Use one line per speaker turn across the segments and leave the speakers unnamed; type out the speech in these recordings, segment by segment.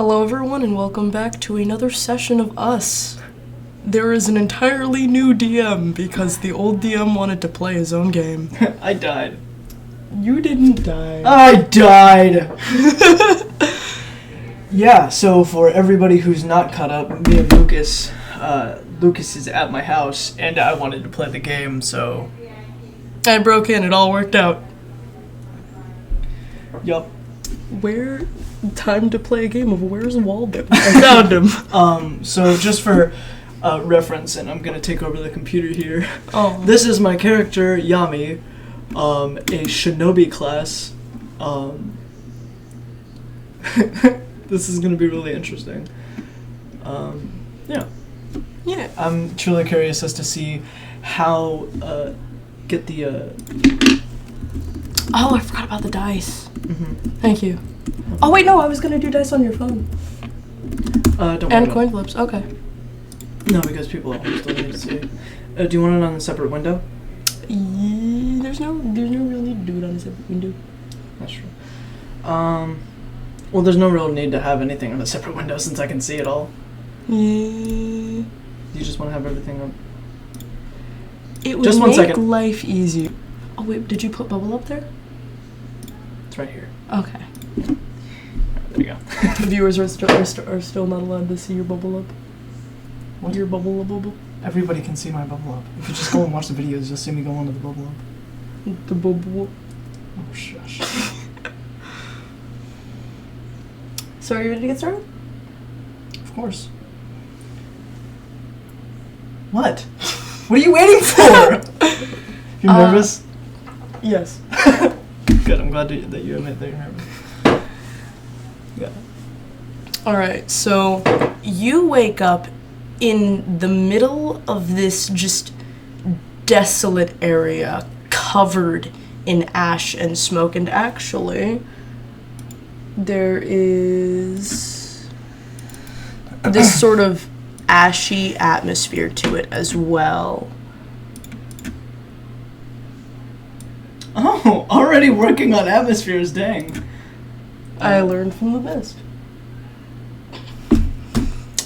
Hello everyone and welcome back to another session of us. There is an entirely new DM because the old DM wanted to play his own game.
I died.
You didn't die.
I died! Yeah, so for everybody who's not caught up, me and Lucas, Lucas is at my house and I wanted to play the game, so...
I broke in, it all worked out.
Yup.
Where... Time to play a game of Where's Waldo? I found him.
So just for reference, and I'm gonna take over the computer here.
Oh.
This is my character, Yami, a shinobi class. This is gonna be really interesting. Yeah.
Yeah.
I'm truly curious as to see how, get the,
Oh, I forgot about the dice.
Mm-hmm.
Thank you. Oh wait, no, I was gonna do dice on your phone.
Don't worry
And
about
coin flips, okay.
No, because people at home still need to see it. Do you want it on a separate window?
Yeah, there's no real need to do it on a separate window.
That's true. Well, there's no real need to have anything on a separate window since I can see it all.
Yeah.
You just want to have everything up?
It would
Just one
make
second.
life easier. Oh wait, did you put bubble up there?
It's right here.
Okay.
There you go.
The viewers are still not allowed to see your bubble up.
What?
Your bubble.
Everybody can see my bubble up. If you just go and watch the videos, you'll see me go onto the bubble up.
The bubble.
Oh, shush.
So are you ready to get started?
Of course. What? What are you waiting for? You nervous?
Yes.
Good, I'm glad that you admit that you're nervous. Yeah.
Alright, so you wake up in the middle of this just desolate area covered in ash and smoke, and actually there is this sort of ashy atmosphere to it as well.
Oh, already working on atmospheres, dang.
I learned from the best.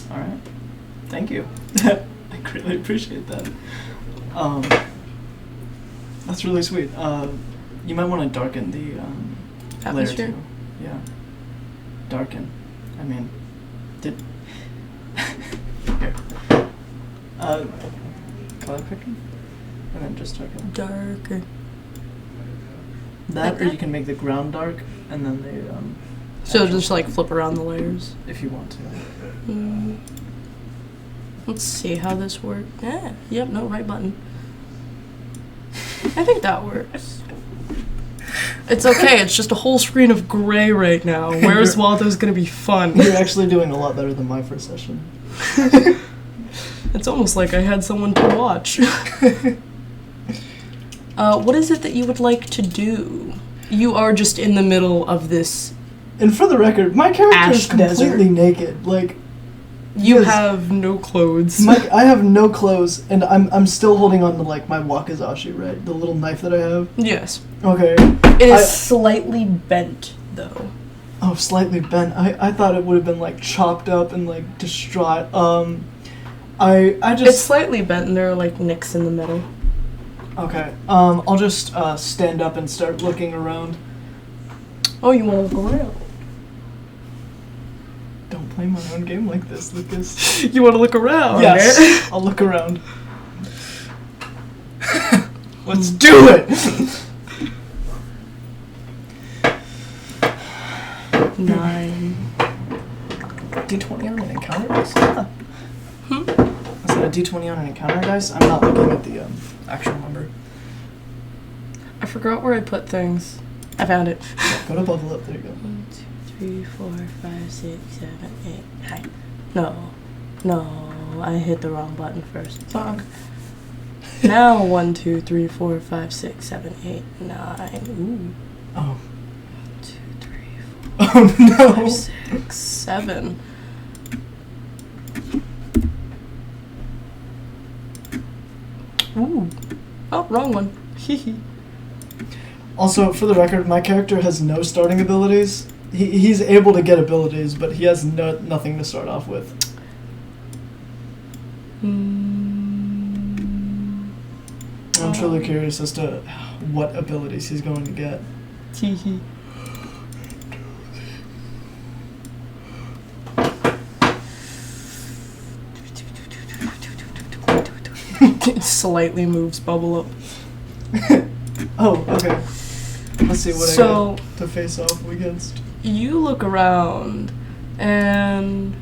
Alright. Thank you. I greatly appreciate that. That's really sweet. You might want to darken the
Atmosphere?
layer too. Yeah. Darken. I mean, did... Here. Color picking? And then just darken.
Darker.
That,
Like
or
that?
you can make the ground dark, and then the,
So
actual
just like
color,
flip around the layers.
if you want to.
Let's see how this works. Yep, no, right button. I think that works. It's okay, it's just a whole screen of gray right now. Where's Waldo's gonna be fun?
You're actually doing a lot better than my first session.
It's almost like I had someone to watch. What is it that you would like to do? You are just in the middle of this.
And for the record, my character
Ash
is completely
desert.
naked. Like,
You
Yes.
have no clothes.
I have no clothes, and I'm still holding on to like my wakizashi, right? The little knife that I have.
Yes.
Okay.
It is
I-
slightly bent, though.
Oh, slightly bent. I thought it would have been like chopped up and like distraught. I
It's
just
slightly bent and there are like nicks in the middle.
okay. I'll just stand up and start looking around.
Oh, you want to look around?
Don't play my own game like this, Lucas.
You want to look around?
Yes, I'll look around. Let's do it!
Nine.
D20 on an encounter dice? Huh. Is that a D20 on an encounter dice? I'm not looking at the actual number.
I forgot where I put things. I found it.
Go to bubble up, there you go.
1, 2, 3, 4, 5, 6, 7, 8, 9. No, I hit the wrong button first. Fuck. Now 1, 2, 3, 4, 5, 6, 7, 8, 9. Ooh.
Oh.
2, 3, 4,
Oh no!
5, 6, 7. Ooh. Oh, wrong one. Hee hee.
Also, for the record, my character has no starting abilities. he's able to get abilities, but he has nothing to start off with. I'm truly curious as to what abilities he's going to get.
Slightly moves bubble up.
Oh, okay. Let's see what I got to face off against.
You look around and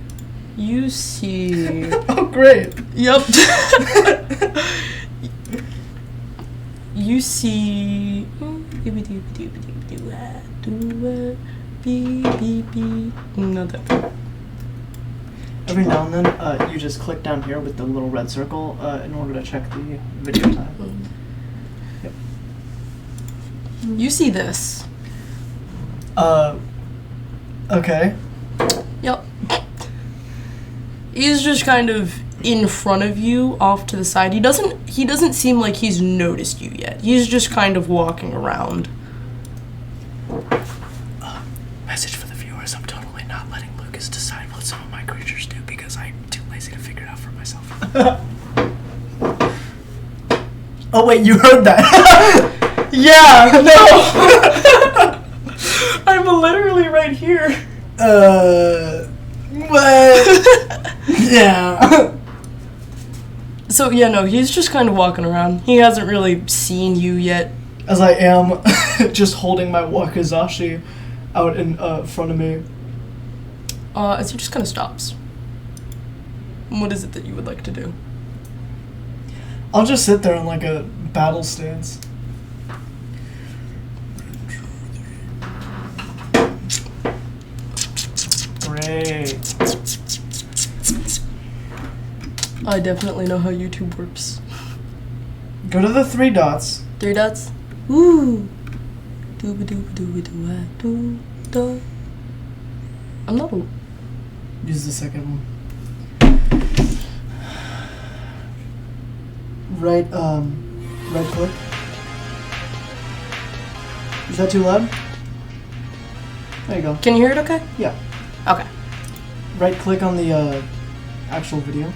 you see.
Oh, great.
Yep. You see. Nothing.
Every now and then, you just click down here with the little red circle in order to check the video time. Yep.
You see this.
Okay.
Yep. He's just kind of in front of you, off to the side. He doesn't seem like he's noticed you yet. He's just kind of walking around.
Message for the viewers. I'm totally not letting Lucas decide what some of my creatures do because I'm too lazy to figure it out for myself. Oh wait, you heard that?
Yeah, no. I'm literally right here.
What? Yeah.
So yeah, no, he's just kind of walking around. He hasn't really seen you yet.
As I am just holding my wakizashi out in front of me.
As he just kind of stops. What is it that you would like to do?
I'll just sit there in like a battle stance. Great.
I definitely know how YouTube works.
Go to the 3 dots.
3 dots? Ooh. Doo-ba-doo-ba-doo-ba-doo-da. I'm not a...
Use the second one. Right click. Is that too loud? There you go.
Can you hear it okay?
Yeah.
Okay.
Right click on the actual video.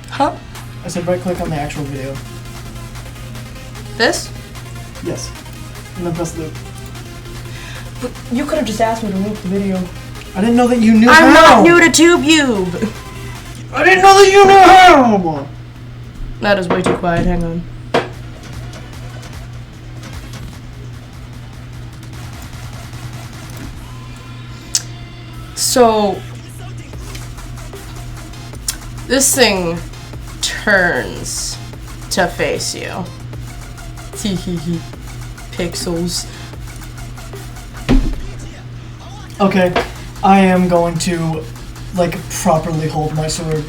Huh?
I said right click on the actual video.
This?
Yes. And then press loop.
But you could have just asked me to loop the video.
I didn't know that you knew
I'm
how!
not new to TubeYube!
I didn't know that you knew how!
That is way too quiet, hang on. So... this thing turns to face you. Teehee. Pixels.
Okay, I am going to, like, properly hold my sword.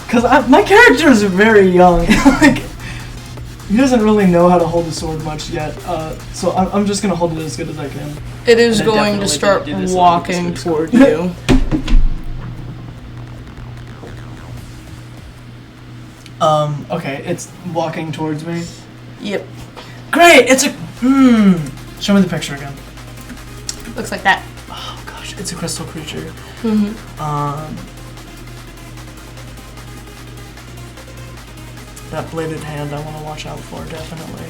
Because my character is very young. Like, he doesn't really know how to hold a sword much yet. So I'm just going to hold it as good as I can.
It is going to start walking toward you.
Okay, it's walking towards me.
Yep.
Great! It's a... Show me the picture again.
Looks like that.
Oh gosh, it's a crystal creature.
Mm-hmm.
That bladed hand I want to watch out for, definitely.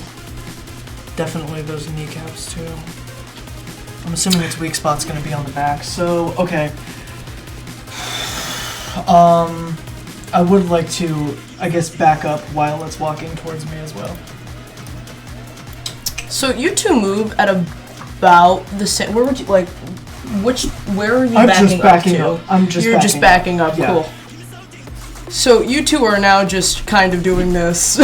Definitely those kneecaps too. I'm assuming its weak spot's gonna be on the back, so, okay. I would like to, I guess, back up while it's walking towards me as well.
So you two move at about the same. Where would you like? Where are you backing up to? You're just backing up. Yeah. Cool. So you two are now just kind of doing this.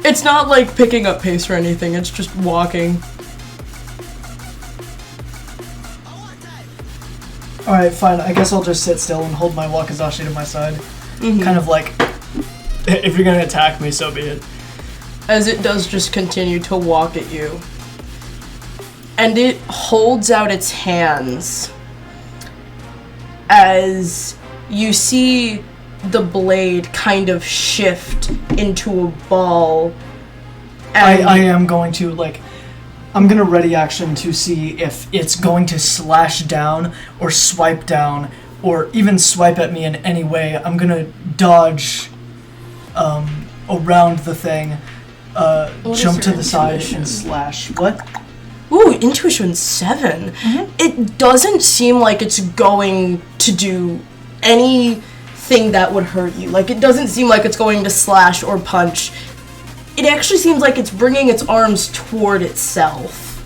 It's not like picking up pace or anything. It's just walking.
Alright, fine. I guess I'll just sit still and hold my wakizashi to my side. Mm-hmm. Kind of like, if you're gonna attack me, so be it.
As it does just continue to walk at you. And it holds out its hands as you see the blade kind of shift into a ball.
And I am going to, like, I'm gonna ready action to see if it's going to slash down or swipe down or even swipe at me in any way. I'm gonna dodge around the thing, jump to the side and slash. What?
Ooh, intuition 7.
Mm-hmm.
It doesn't seem like it's going to do anything that would hurt you. Like, it doesn't seem like it's going to slash or punch. It actually seems like it's bringing its arms toward itself.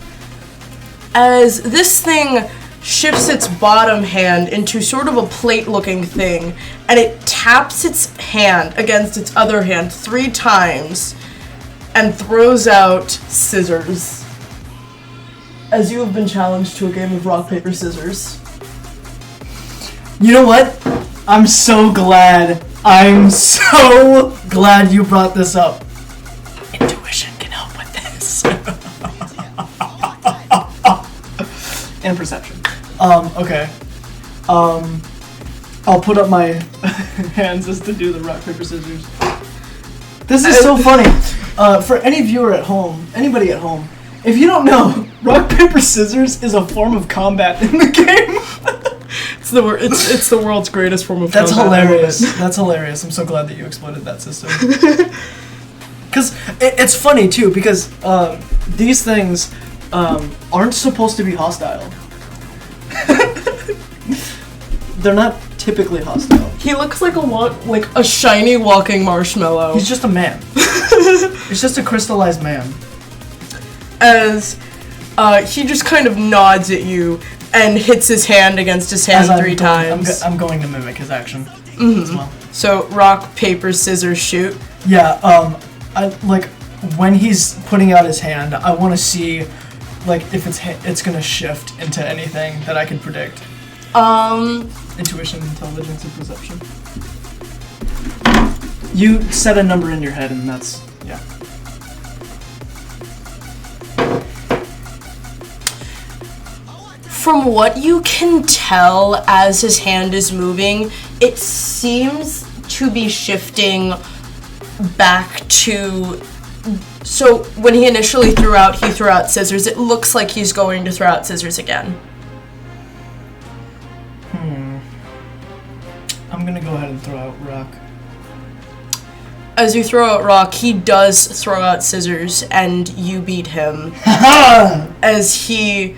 As this thing shifts its bottom hand into sort of a plate-looking thing, and it taps its hand against its other hand 3 times and throws out scissors. As you have been challenged to a game of rock, paper, scissors.
You know what? I'm so glad you brought this up. Intuition can help with this. And perception. Okay. I'll put up my hands just to do the rock, paper, scissors. This is so funny. For any viewer at home, anybody at home, if you don't know, rock, paper, scissors is a form of combat in the game.
It's the world's greatest form of
That's
combat.
hilarious. That's hilarious. I'm so glad that you exploited that system. Because it's funny, too, because these things aren't supposed to be hostile. They're not typically hostile.
He looks like a shiny walking marshmallow.
He's just a man. He's just a crystallized man.
As he just kind of nods at you and hits his hand against his hand 3 times.
I'm going to mimic his action as well.
So, rock, paper, scissors, shoot.
Yeah, I like when he's putting out his hand, I want to see like if it's gonna shift into anything that I can predict. Intuition, intelligence, and perception. You set a number in your head, and that's yeah.
From what you can tell as his hand is moving, it seems to be shifting back to... So, when he initially threw out scissors, it looks like he's going to throw out scissors again.
I'm gonna go ahead and throw out rock.
As you throw out rock, he does throw out scissors, and you beat him. As he...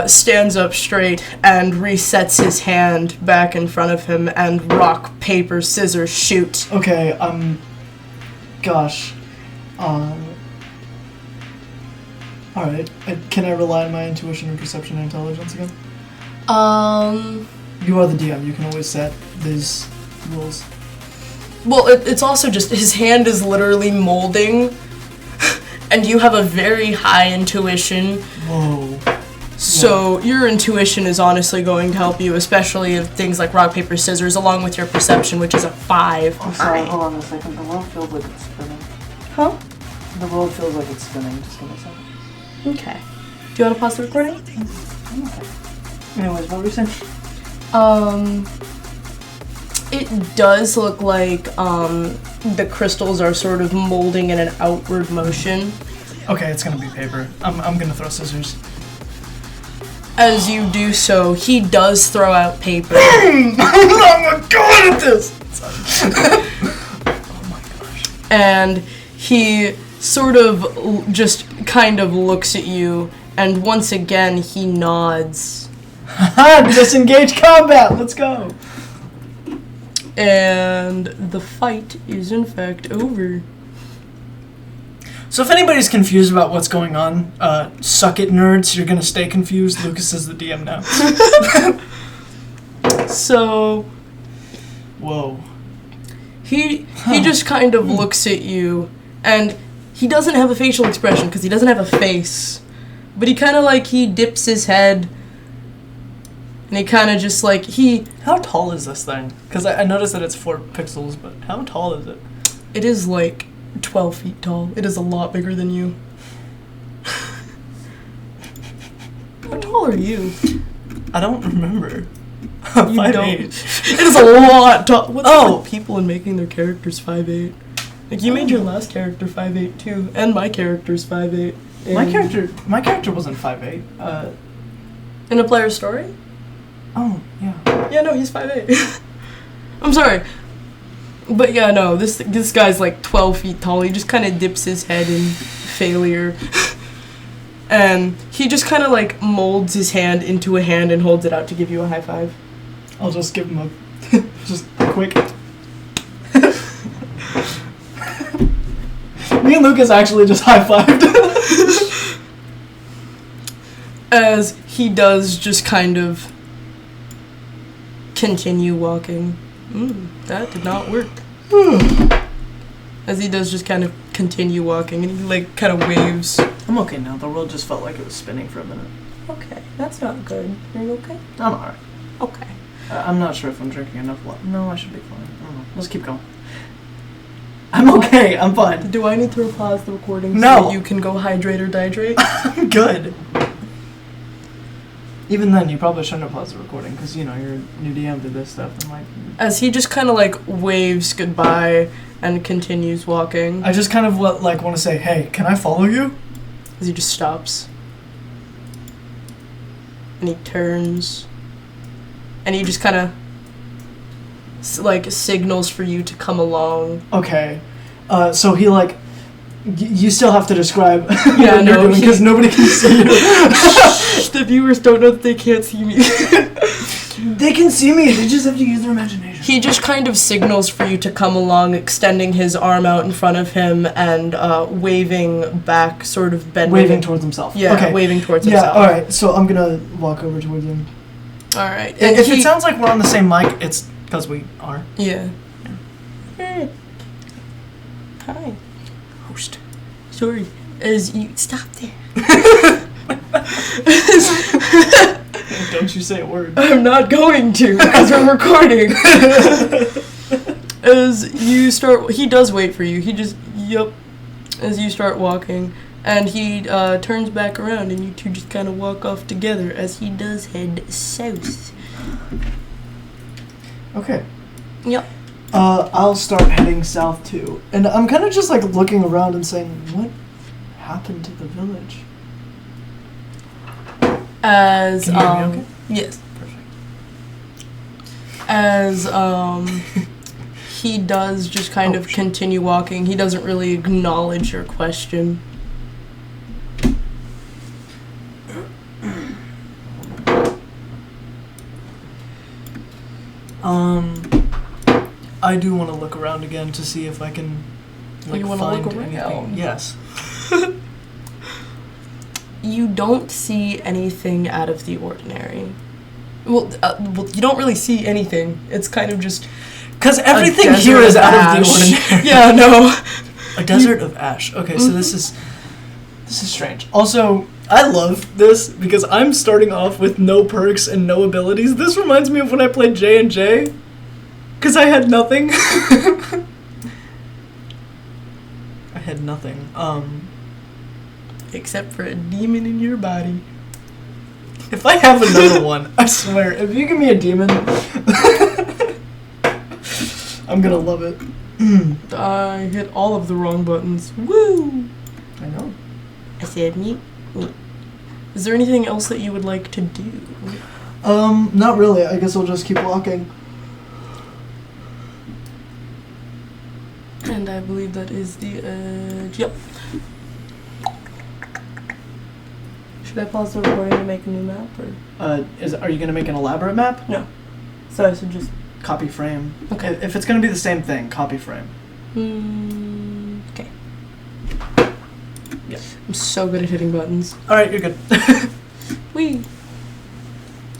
stands up straight and resets his hand back in front of him and rock, paper, scissors, shoot.
Okay, gosh. Alright, can I rely on my intuition and perception and intelligence again? You are the DM, you can always set these rules.
Well, it's also just, his hand is literally molding, and you have a very high intuition.
Whoa.
So your intuition is honestly going to help you, especially if things like rock, paper, scissors, along with your perception, which is a 5.
Oh, sorry, hold on a second. The world feels like it's spinning.
Huh?
The world feels like it's spinning. Just give me a second.
Okay. Do you want to pause the recording?
Okay. Anyways, what were you saying?
It does look like the crystals are sort of molding in an outward motion.
Okay, it's gonna be paper. I'm gonna throw scissors.
As you do so, he does throw out paper.
I'm good at this! Oh my gosh.
And he sort of just kind of looks at you, and once again he nods.
Haha, disengage combat! Let's go!
And the fight is in fact over.
So if anybody's confused about what's going on, suck it nerds, you're gonna stay confused. Lucas is the DM now.
So...
Whoa.
He just kind of looks at you, and he doesn't have a facial expression because he doesn't have a face. But he kind of he dips his head, and he kind of just
How tall is this thing? Because I noticed that it's 4 pixels, but how tall is it?
It is 12 feet tall. It is a lot bigger than you. How tall are you?
I don't remember.
You
5'8".
don't. It is a lot tall. What's up with people in making their characters 5'8"? You made your last character 5'8" too, and my character's 5'8".
My character wasn't 5'8".
In a player's story?
Oh, yeah.
Yeah, no, he's 5'8". I'm sorry. But yeah, no, this guy's like 12 feet tall. He just kind of dips his head in failure. And he just kind of like molds his hand into a hand and holds it out to give you a high five.
I'll just give him a just quick. Me and Lucas actually just high-fived.
As he does just kind of continue walking. That did not work. As he does just kind of continue walking, and he like kind of waves.
I'm okay now. The world just felt like it was spinning for a minute.
Okay, that's not good. Are you okay?
I'm alright.
Okay.
I'm not sure if I'm drinking enough water. No, I should be fine. I don't know. Let's keep going. I'm okay. I'm fine.
Do I need to pause the recording so
No.
that you can go hydrate or dihydrate?
I'm good. Even then, you probably shouldn't have paused the recording because, you know, you're a new DM to this stuff. And like,
As he just kind of like waves goodbye and continues walking.
I just kind of want to say, hey, can I follow you?
As he just stops. And he turns. And he just kind of like signals for you to come along.
Okay. So he like, you still have to describe
Yeah,
what you're doing because nobody can see you.
The viewers don't know that they can't see me.
They can see me. They just have to use their imagination.
He just kind of signals for you to come along, extending his arm out in front of him and waving back, sort of bending.
Waving towards himself.
Yeah,
okay.
waving towards himself.
Yeah, alright. So I'm going to walk over towards him.
Alright.
If it sounds like we're on the same mic, it's because we are.
Yeah. Hi.
Host.
Sorry. As you... Stop there.
Don't you say a word.
I'm not going to, because we're recording. As you start... He does wait for you. He just... Yup. As you start walking. And he turns back around, and you two just kind of walk off together as he does head south.
Okay.
Yep.
I'll start heading south too. And I'm kind of just like looking around and saying, what happened to the village?
As,
Can you hear me okay?
Yes.
Perfect.
As, he does just kind of continue walking. He doesn't really acknowledge your question.
I do want to look around again to see if I can, like,
You wanna
find
look around?
anything. Yes.
You don't see anything out of the ordinary. Well, you don't really see anything. It's kind of just...
Because everything here is out of the ordinary.
Yeah, no.
A desert of ash. Okay, so this is strange. Also, I love this because I'm starting off with no perks and no abilities. This reminds me of when I played J&J. Because I had nothing. I had nothing.
Except for a demon in your body.
If I have another one, I swear, if you give me a demon, I'm gonna love it.
I hit all of the wrong buttons. Woo!
I know.
I said me. Is there anything else that you would like to do?
Not really. I guess I'll just keep walking.
And I believe that is the edge. Yep. Should I pause the recording to make a new map, or?
Are you gonna make an elaborate map?
No. So I should just...
Copy frame.
Okay.
If it's gonna be the same thing, copy frame.
Okay.
Yeah.
I'm so good at hitting buttons.
Alright, you're good.
Whee!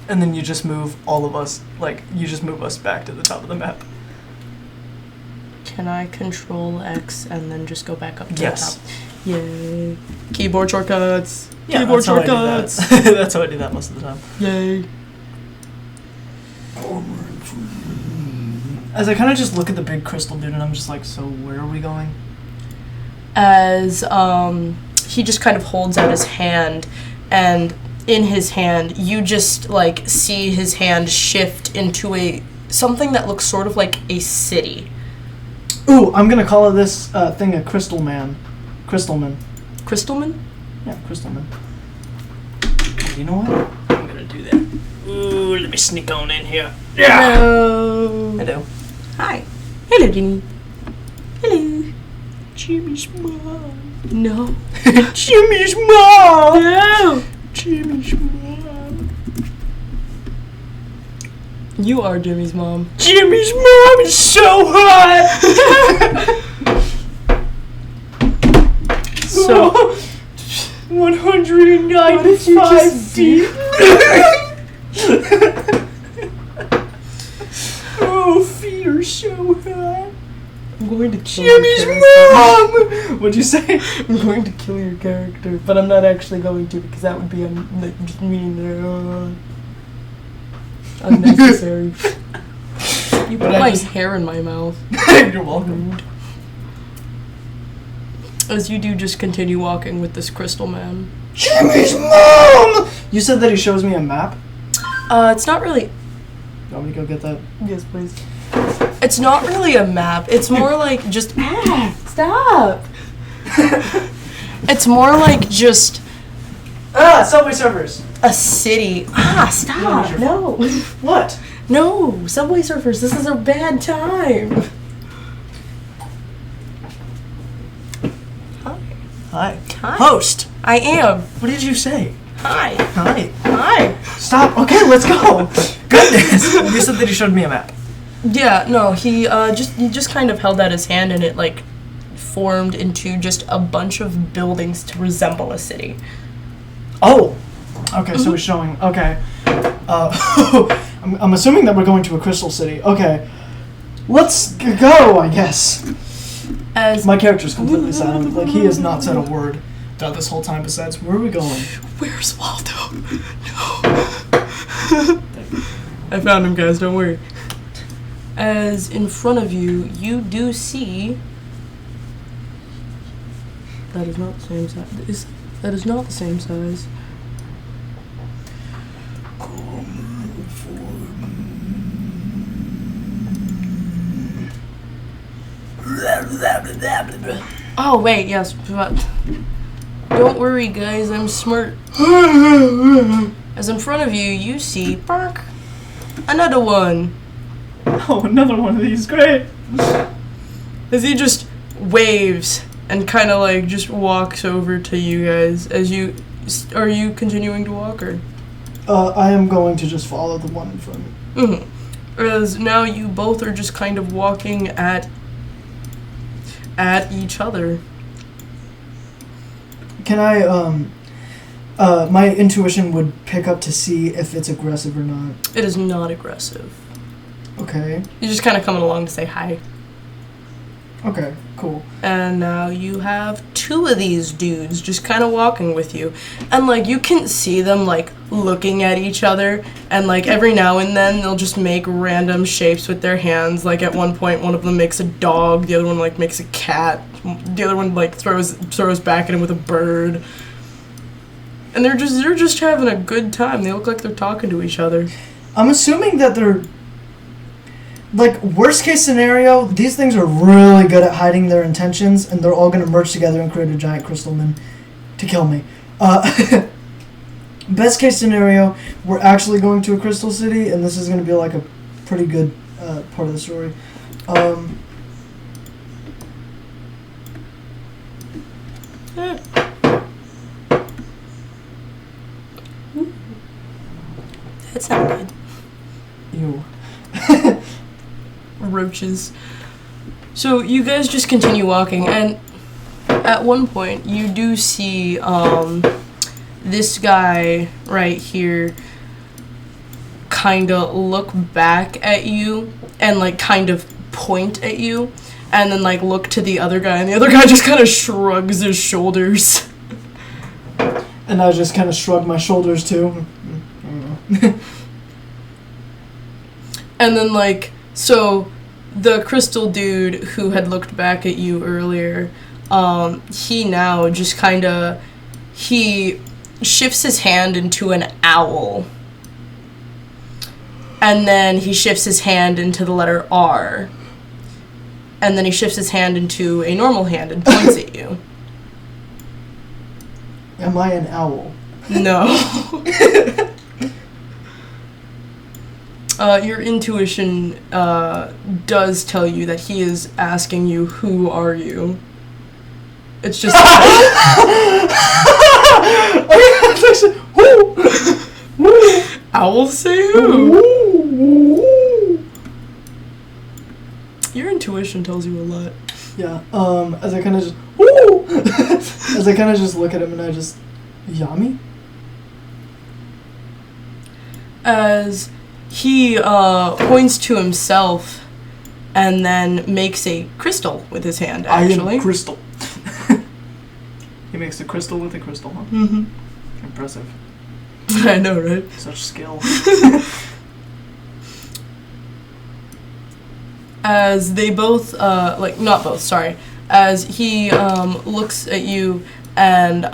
And then you just move all of us, like, you just move us back to the top of the map.
Can I control X and then just go back up to
Yes.
the top? Yay. Keyboard shortcuts.
Yeah,
Keyboard
that's how I do
shortcuts.
that. That's how I do that most of the time.
Yay.
As I kind of just look at the big crystal dude and I'm just like, so where are we going?
As he just kind of holds out his hand, and in his hand you just like see his hand shift into something that looks sort of like a city.
Ooh, I'm gonna call this thing a crystal man. Crystalman.
Crystalman?
Yeah, Crystal Man. You know what? I'm gonna do that. Ooh, let me sneak on in here. Yeah.
Hello.
Hello.
Hi. Hello, Jenny. Hello.
Jimmy's mom.
No.
Jimmy's mom.
No.
Jimmy's mom.
You are Jimmy's mom.
Jimmy's mom is so hot.
So
195 feet. Oh, feet are so hot.
I'm going to kill
Jimmy's
your character.
mom! What'd you say?
I'm going to kill your character, but I'm not actually going to because that would be just mean. Unnecessary. You put my hair in my mouth.
You're welcome.
As you do just continue walking with this crystal man.
Jimmy's mom! You said that he shows me a map?
It's not really...
You want me to go get that?
Yes, please. It's not really a map. It's more like just... Stop! It's more like just...
Subway Surfers!
A city. Stop! No.
What?
No, Subway Surfers, this is a bad time.
Hi.
Hi.
Host!
I am.
What did you say?
Hi.
Hi.
Hi.
Stop. Okay, let's go. Goodness. You said that he showed me a map.
Yeah, no, he just kind of held out his hand and it like formed into just a bunch of buildings to resemble a city.
Oh. Okay, so he's showing. Okay. I'm assuming that we're going to a crystal city. Okay. Let's go, I guess.
As
My character's completely silent. Like, he has not said a word throughout this whole time besides, where are we going?
Where's Waldo? No. I found him, guys, don't worry. As in front of you, you do see... That is not the same size. That is not the same size. Oh, wait, yes, but... Don't worry, guys, I'm smart. As in front of you, you see... Bark! Another one!
Oh, another one of these, great!
As he just waves and kind of like just walks over to you guys. As you... Are you continuing to walk, or...?
I am going to just follow the one in front of me.
Mm-hmm. As now you both are just kind of walking at each other.
Can I, my intuition would pick up to see if it's aggressive or not.
It is not aggressive.
Okay.
You're just kind of coming along to say hi.
Okay, cool.
And now you have two of these dudes just kind of walking with you. And, like, you can see them, like, looking at each other. And, like, every now and then they'll just make random shapes with their hands. Like, at one point, one of them makes a dog. The other one, like, makes a cat. The other one, like, throws back at him with a bird. And they're just having a good time. They look like they're talking to each other.
I'm assuming that they're... Like, worst case scenario, these things are really good at hiding their intentions, and they're all going to merge together and create a giant crystal man to kill me. Best case scenario, we're actually going to a crystal city, and this is going to be like a pretty good part of the story.
That's not good.
Ew.
Roaches. So you guys just continue walking, and at one point you do see this guy right here kind of look back at you and like kind of point at you and then like look to the other guy, and the other guy just kind of shrugs his shoulders.
And I just kind of shrug my shoulders too. I don't know.
And then like, so the crystal dude who had looked back at you earlier, he now just kind of, he shifts his hand into an owl. And then he shifts his hand into the letter R. And then he shifts his hand into a normal hand and points at you.
Am I an owl?
No. Your intuition does tell you that he is asking you, who are you? It's just... Owls say who? Your intuition tells you a lot.
Yeah, as I kind of just... as I kind of just look at him and I just... Yami?
As he points to himself and then makes a crystal with his hand, actually.
I am crystal. He makes a crystal with a crystal, huh?
Mm-hmm.
Impressive.
I know, right?
Such skill.
As they both, not both, sorry. As he looks at you and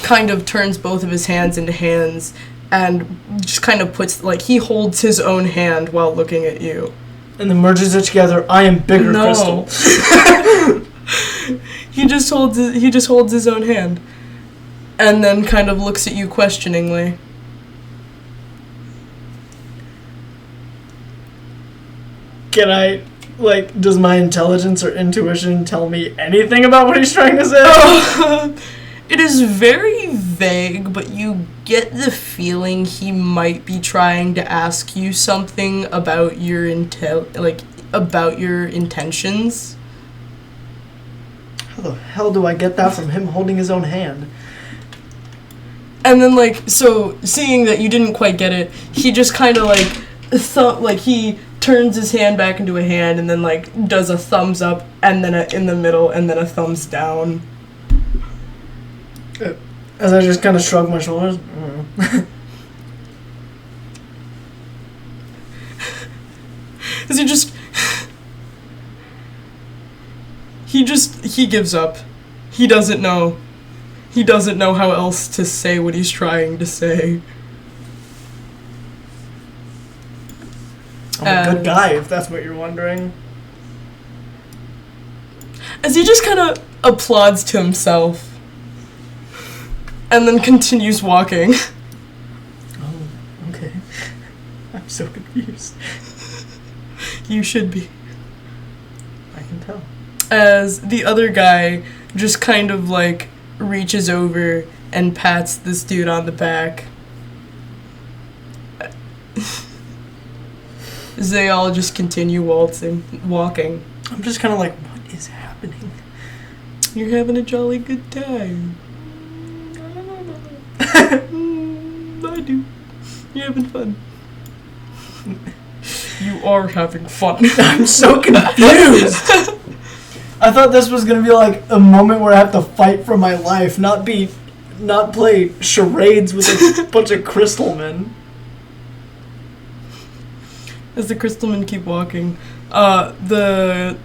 kind of turns both of his hands into hands and just kind of puts, he holds his own hand while looking at you.
And then merges it together. I am bigger crystal.
He just holds his own hand. And then kind of looks at you questioningly.
Can I, does my intelligence or intuition tell me anything about what he's trying to say?
It is very vague, but you get the feeling he might be trying to ask you something about your about your intentions.
How the hell do I get that from him holding his own hand?
And then, so, seeing that you didn't quite get it, he just kind of, he turns his hand back into a hand and then, does a thumbs up and then in the middle and then a thumbs down.
As I just kind of shrug my shoulders.
As he gives up. He doesn't know. He doesn't know how else to say what he's trying to say.
I'm a good guy, if that's what you're wondering.
As he just kind of applauds to himself. And then continues walking.
Oh, okay. I'm so confused.
You should be.
I can tell.
As the other guy just kind of reaches over and pats this dude on the back. As they all just continue walking.
I'm just kind of what is happening?
You're having a jolly good time. I do. You're having fun. You are having fun.
I'm so confused. I thought this was gonna be a moment where I have to fight for my life, not play charades with a bunch of crystal men.
As the crystal men keep walking, the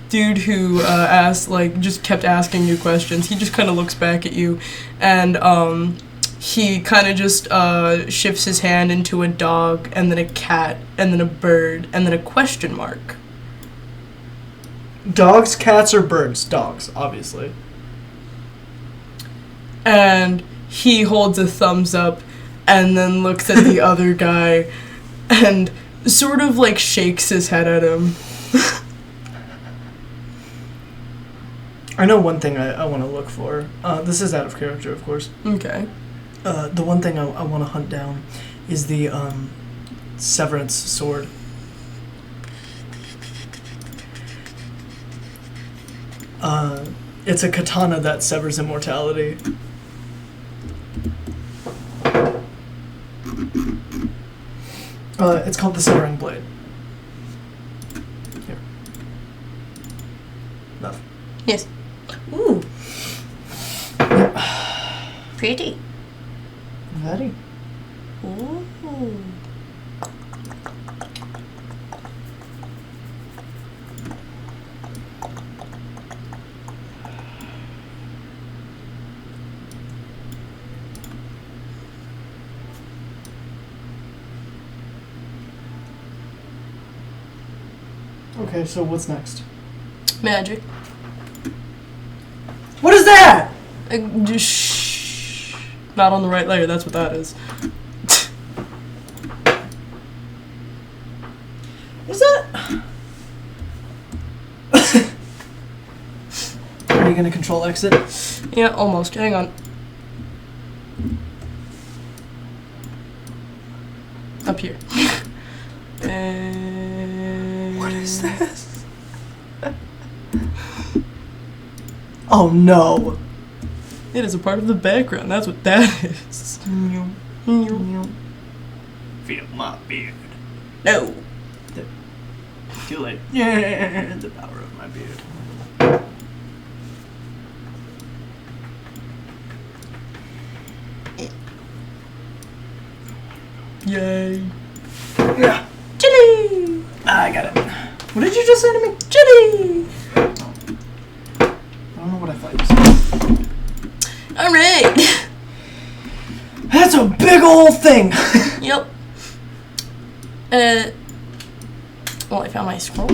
dude who just kept asking you questions, he just kind of looks back at you, and he kind of just shifts his hand into a dog, and then a cat, and then a bird, and then a question mark.
Dogs, cats, or birds? Dogs, obviously.
And he holds a thumbs up, and then looks at the other guy, and sort of shakes his head at him.
I know one thing I want to look for. This is out of character, of course.
Okay.
The one thing I want to hunt down is the Severance sword. It's a katana that severs immortality. It's called the Severing Blade. Here. Enough.
Yes. Ooh. Pretty.
Very.
Ooh.
Okay, so what's next?
Magic.
What is that?
Shh. Not on the right layer, that's what that is.
Is that... Are you gonna control exit?
Yeah, almost. Hang on. Up here. And...
What is this? Oh no!
It is a part of the background, that's what that is.
Feel my beard.
No.
Too late. Yeah, the power of my beard.
Yay.
Yeah.
Chitty!
I got it. What did you just say to me?
Chitty!
I don't know what I thought you said.
Alright!
That's a big old thing!
Yep. Well, I found my scroll.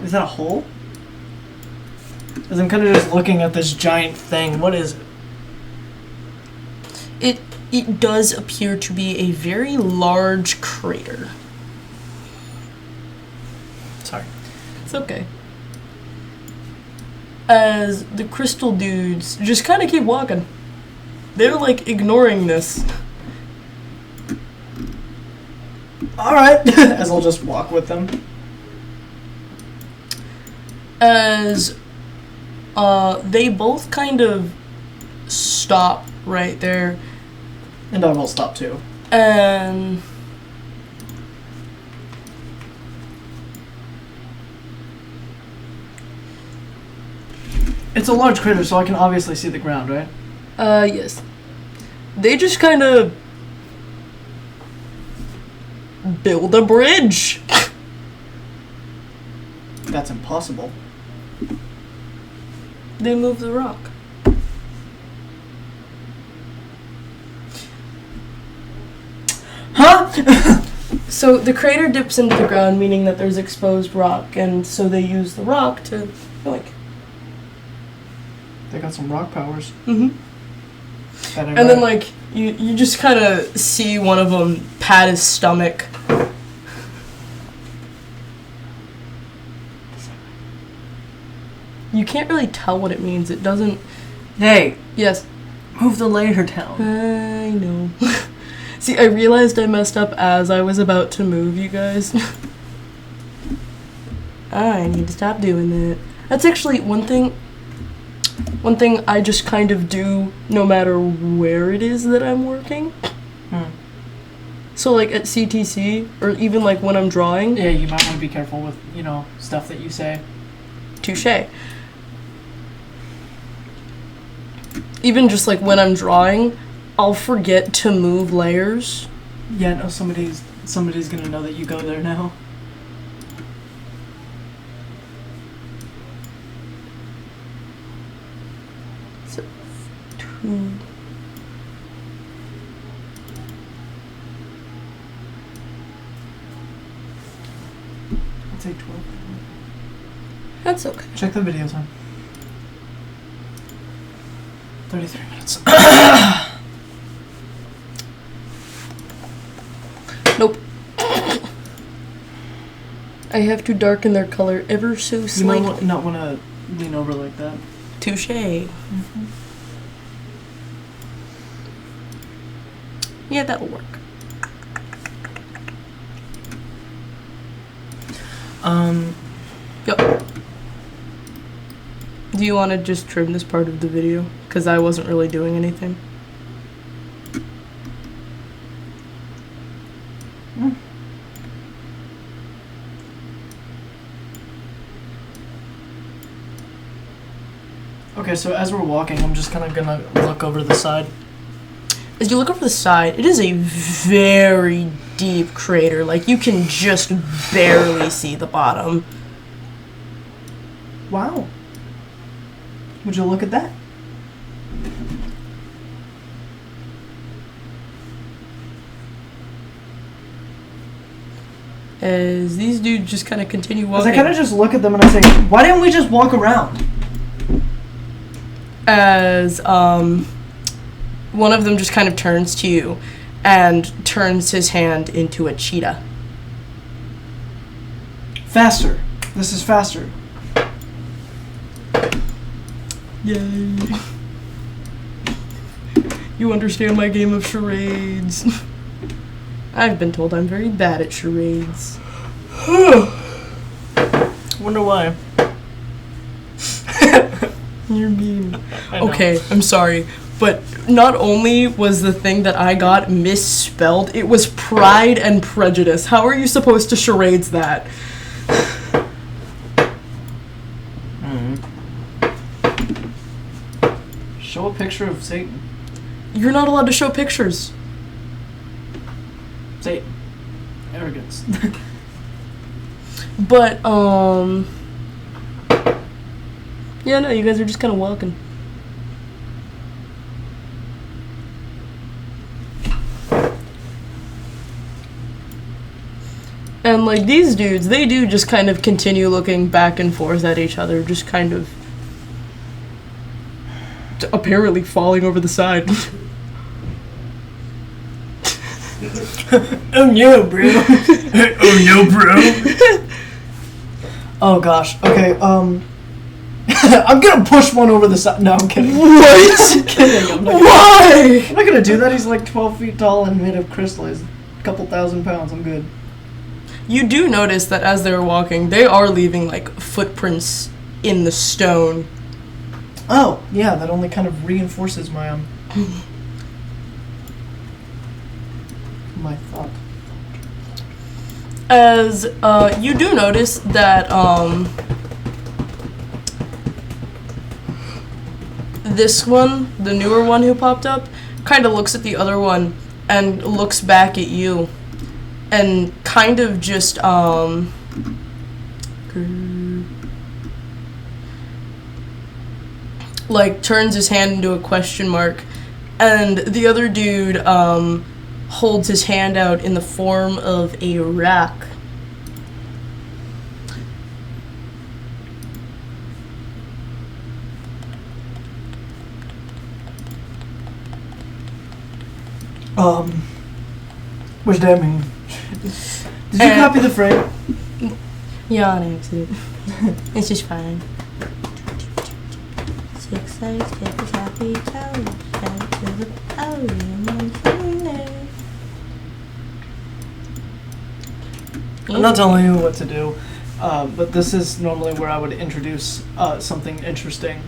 Is that a hole? Because I'm kind of just looking at this giant thing. What is it?
It does appear to be a very large crater.
Sorry.
It's okay. As the crystal dudes just kind of keep walking. They're like ignoring this.
Alright. As I'll just walk with them.
As they both kind of stop right there.
And I will stop too.
And
It's a large crater, so I can obviously see the ground, right?
yes. They just kind of build a bridge.
That's impossible.
They move the rock.
Huh?
So the crater dips into the ground, meaning that there's exposed rock, and so they use the rock to, like...
They got some rock powers.
Mm-hmm.
That ain't
And then,
right.
like, you just kind of see one of them pat his stomach. You can't really tell what it means. It doesn't...
Hey,
Yes.
move the layer down.
I know. See, I realized I messed up as I was about to move, you guys. I need to stop doing that. That's actually one thing I just kind of do no matter where it is that I'm working. So like at CTC, or even like when I'm drawing.
Yeah, you might want to be careful with, stuff that you say.
Touché. Even just like when I'm drawing, I'll forget to move layers.
Yeah, no, somebody's gonna know that you go there now.
So, 2.
I'll take 12.
That's okay.
Check the video time. 33 minutes.
Nope. I have to darken their color ever so
You
slightly.
might not want to lean over like that.
Touché. Yeah, that'll work. Yep. Do you want to just trim this part of the video? Because I wasn't really doing anything.
Okay, so as we're walking, I'm just kind of gonna look over to the side.
As you look over the side, it is a very deep crater. Like, you can just barely see the bottom.
Wow. Would you look at that?
As these dudes just kind of continue
As
walking.
I kind of just look at them and I say, why didn't we just walk around?
as one of them just kind of turns to you and turns his hand into a cheetah.
Faster. This is faster.
Yay. You understand my game of charades. I've been told I'm very bad at charades.
Wonder why.
You're mean.
I know.
Okay, I'm sorry. But not only was the thing that I got misspelled, it was Pride and Prejudice. How are you supposed to charades that?
Show a picture of Satan.
You're not allowed to show pictures.
Satan. Arrogance.
But, yeah, no, you guys are just kind of walking. And, like, these dudes, they do just kind of continue looking back and forth at each other, just kind of apparently falling over the side.
Oh no, bro. Oh no, bro. Oh gosh. Okay. I'm gonna push one over the side. No, I'm kidding.
What?
I'm kidding.
Why?
I'm not gonna do that. He's like 12 feet tall and made of crystal. He's a couple thousand pounds. I'm good.
You do notice that as they're walking, they are leaving, like, footprints in the stone.
Oh, yeah. That only kind of reinforces my my thought.
As you do notice that this one, the newer one who popped up, kind of looks at the other one and looks back at you and kind of just like turns his hand into a question mark, and the other dude holds his hand out in the form of a rack.
What's that mean? Did you copy the frame?
Yeah, on accident. It's just fine. 6 legs, get the happy town, back to the podium on Sunday.
I'm not telling you what to do, but this is normally where I would introduce something interesting.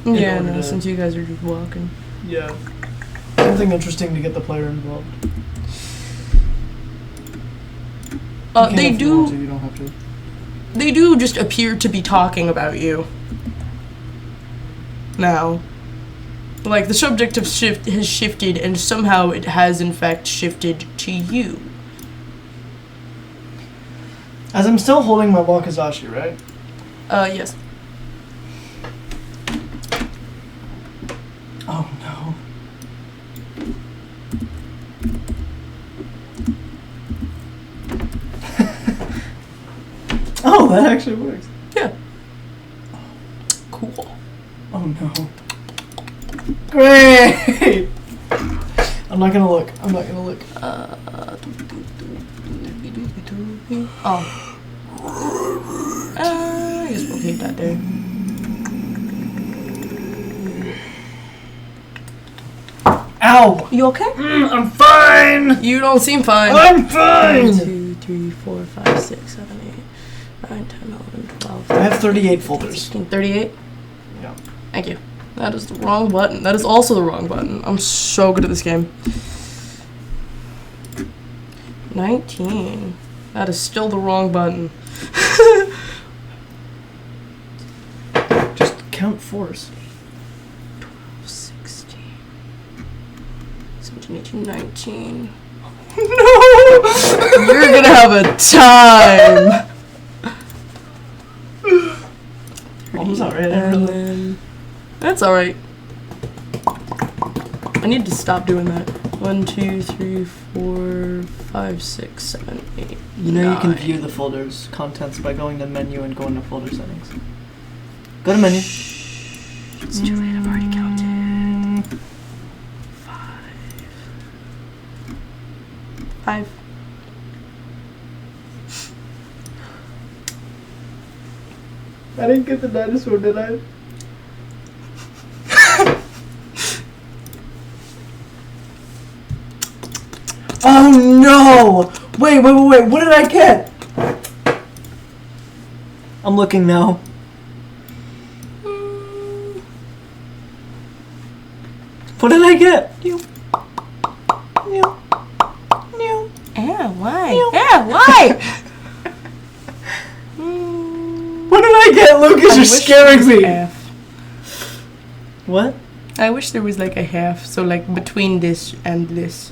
Yeah, no, since you guys are just walking.
Yeah. Something interesting to get the player involved.
They do.
You don't have to.
They do just appear to be talking about you. Now, like the subject of has shifted, and somehow it has in fact shifted to you.
As I'm still holding my wakizashi, right?
Yes.
Oh no. Oh, that actually works.
Yeah. Cool.
Oh no. Great! I'm not gonna look. I'm not gonna look.
Oh. I guess we'll keep that there.
Ow!
You okay?
I'm fine!
You don't seem fine.
I'm fine!
1, 2, 3, 4, 5, 6, 7, 8, 9, 10, 11, 12.
I have 38 folders.
38?
Yeah.
Thank you. That is the wrong button. That is also the wrong button. I'm so good at this game. 19. That is still the wrong button.
Just count fours.
12, 16, 17, 18, 19.
No!
You're gonna have a time!
I'm sorry.
And then... That's alright. I need to stop doing that. 1, 2, 3, 4, 5, 6, 7, 8.
You know
9.
you can view the folders contents by going to menu and going to folder settings. Go to menu.
It's too late, I've already counted. 5.
I didn't get the dinosaur, did I? Oh no! Wait, what did I get? I'm looking now. What did I get?
Why? Yeah, why?
What did I get, Lucas? You're scaring me.
Half.
What?
I wish there was like a half, so like between this and this.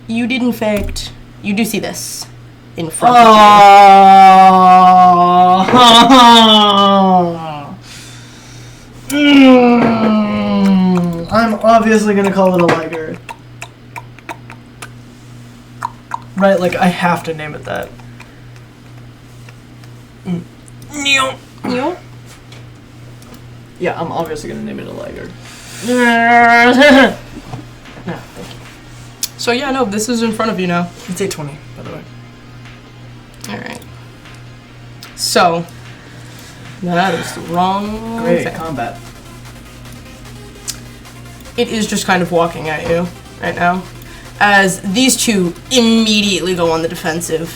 You did in fact, you do see this in front of you.
I'm obviously gonna call it a liger. Right, like I have to name it that.
Yo.
Yeah, I'm obviously gonna name it a liger. No, thank you.
So yeah, no, this is in front of you now.
It's 8:20, by the way.
Alright. So, that is the wrong
Great
thing.
combat.
It is just kind of walking at you right now. As these two immediately go on the defensive.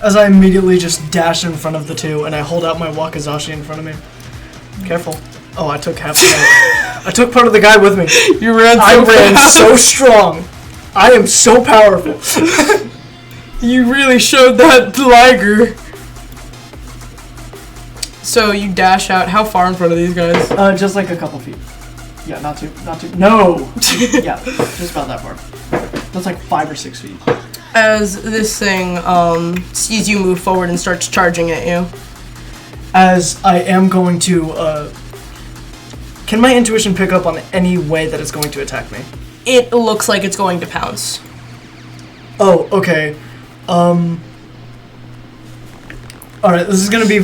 As I immediately just dash in front of the two and I hold out my wakizashi in front of me. Careful. Oh, I took half the guy. I took part of the guy with me.
You ran
I ran so strong. I am so powerful.
You really showed that liger. So you dash out. How far in front of these guys?
Just like a couple feet. Yeah, not too. No! Yeah, just about that far. That's like 5 or 6 feet.
As this thing sees you move forward and starts charging at you.
As I am going to, can my intuition pick up on any way that it's going to attack me?
It looks like it's going to pounce.
Oh, okay. Alright, this is gonna be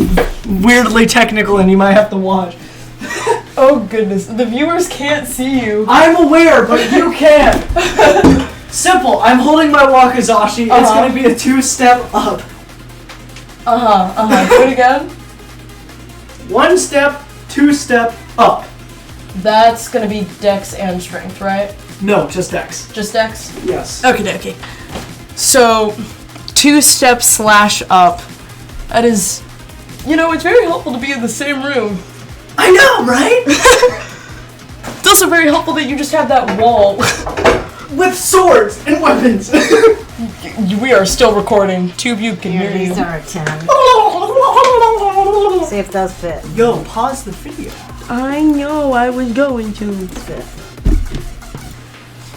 weirdly technical and you might have to watch.
Oh goodness, the viewers can't see you.
I'm aware, but you can! Simple, I'm holding my wakizashi, it's gonna be a 2-step up.
Do it again.
1 step, 2-step up.
That's gonna be dex and strength, right?
No, just X.
Just dex?
Yes.
Okay. So, 2-step/up. That is, it's very helpful to be in the same room.
I know, right?
It's also very helpful that you just have that wall.
With swords and weapons.
We are still recording. Two of you can hear you.
These are 10. See if those fit.
Yo, pause the video.
I know, I was going to.
Fit.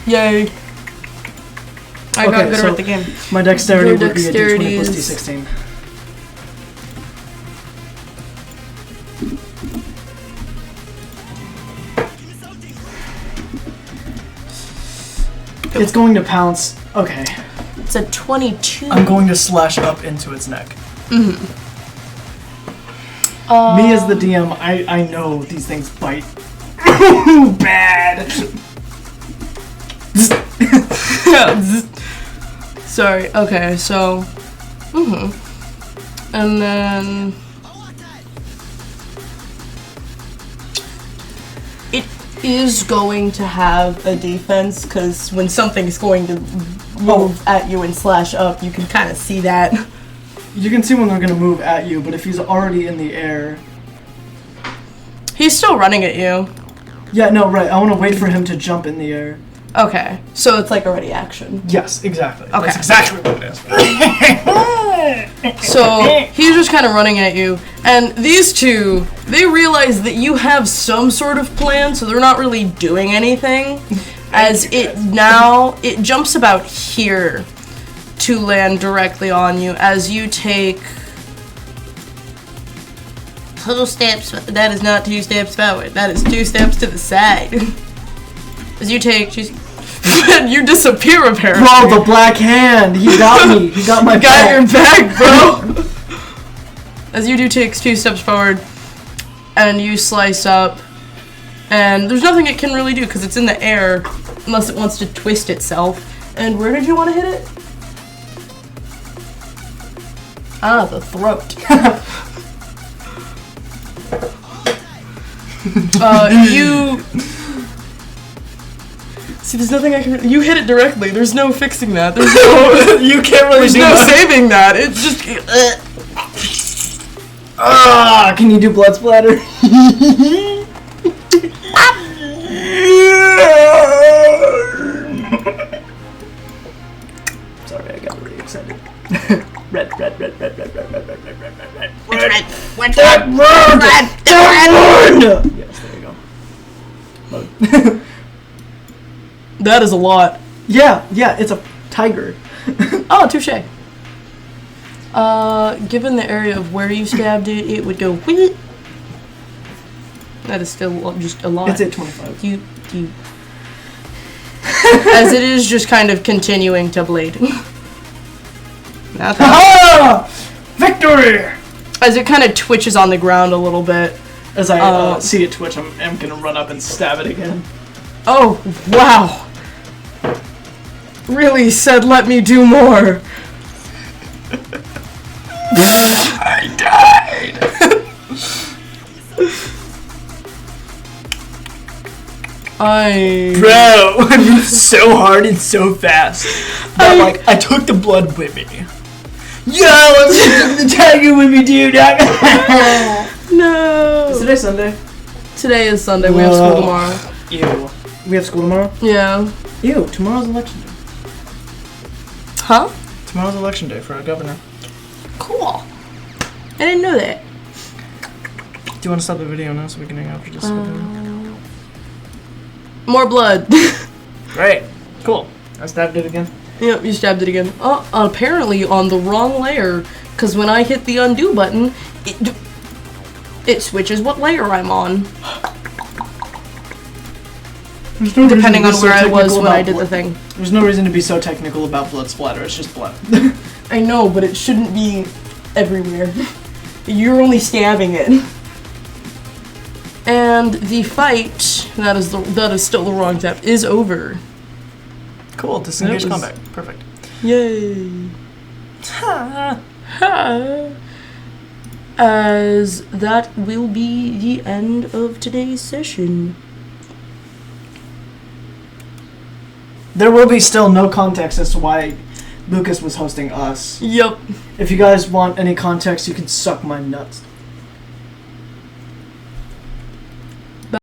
Yay. I got better at the game.
My dexterity
Your
would be a D20 plus
is-
D16. It's going to pounce. Okay.
It's a 22.
I'm going to slash up into its neck.
Mm-hmm.
Me as the DM, I know these things bite. Bad.
Sorry. Okay, so. And then. It is going to have a defense, because when something's going to move at you and slash up, you can kind of see that.
You can see when they're going to move at you, but if he's already in the air...
He's still running at you.
Yeah, no, right. I want to wait for him to jump in the air.
Okay, so it's like a ready action.
Yes, exactly.
Okay.
That's exactly what it is.
So he's just kind of running at you, and these two, they realize that you have some sort of plan, so they're not really doing anything. As it jumps about here to land directly on you as you take 2 steps. That is not 2 steps forward. That is 2 steps to the side. As you take, you disappear apparently.
Bro, the black hand. He got me. He got my
Got your
back.
back, bro. As you do take 2 steps forward, and you slice up And there's nothing it can really do because it's in the air unless it wants to twist itself. And where did you want to hit it? Ah, the throat. You... See, there's nothing I can... You hit it directly. There's no fixing that. There's no...
You can't really do
no
much.
saving that. It's just...
Can you do blood splatter? Sorry, I got really excited. Red.
Which
That
one?
one! Yes, there you go. Load.
That is a lot.
Yeah, it's a tiger.
Oh, touche. Given the area of where you stabbed it, it would go wheat. That is still just a lot.
It's at 25.
You. As it is just kind of continuing to bleed. Not that.
Ha! Victory!
As it kind of twitches on the ground a little bit.
As I see it twitch, I'm gonna run up and stab it again.
Oh, wow. Really said let me do more.
I died! Bro, I moved so hard and so fast that, I took the blood with me. Yo, I'm taking the tiger with me, dude!
No.
Is today Sunday?
Today is Sunday. We have school tomorrow.
Ew. We have school tomorrow?
Yeah.
Ew, tomorrow's election day.
Huh?
Tomorrow's election day for our governor.
Cool. I didn't know that.
Do you want to stop the video now so we can hang out for just a second?
More blood.
Great. Cool. I stabbed it again.
Yep, you stabbed it again. Oh, apparently on the wrong layer. Because when I hit the undo button, it switches what layer I'm on. Depending on where I was when I did the thing.
There's no reason to be so technical about blood splatter. It's just blood.
I know, but it shouldn't be everywhere. You're only stabbing it. And the fight, that is still the wrong tab, is over.
Cool, disengage
That was-
combat. Perfect.
Yay. Ha. Ha. As that will be the end of today's session.
There will be still no context as to why Lucas was hosting us.
Yep.
If you guys want any context, you can suck my nuts.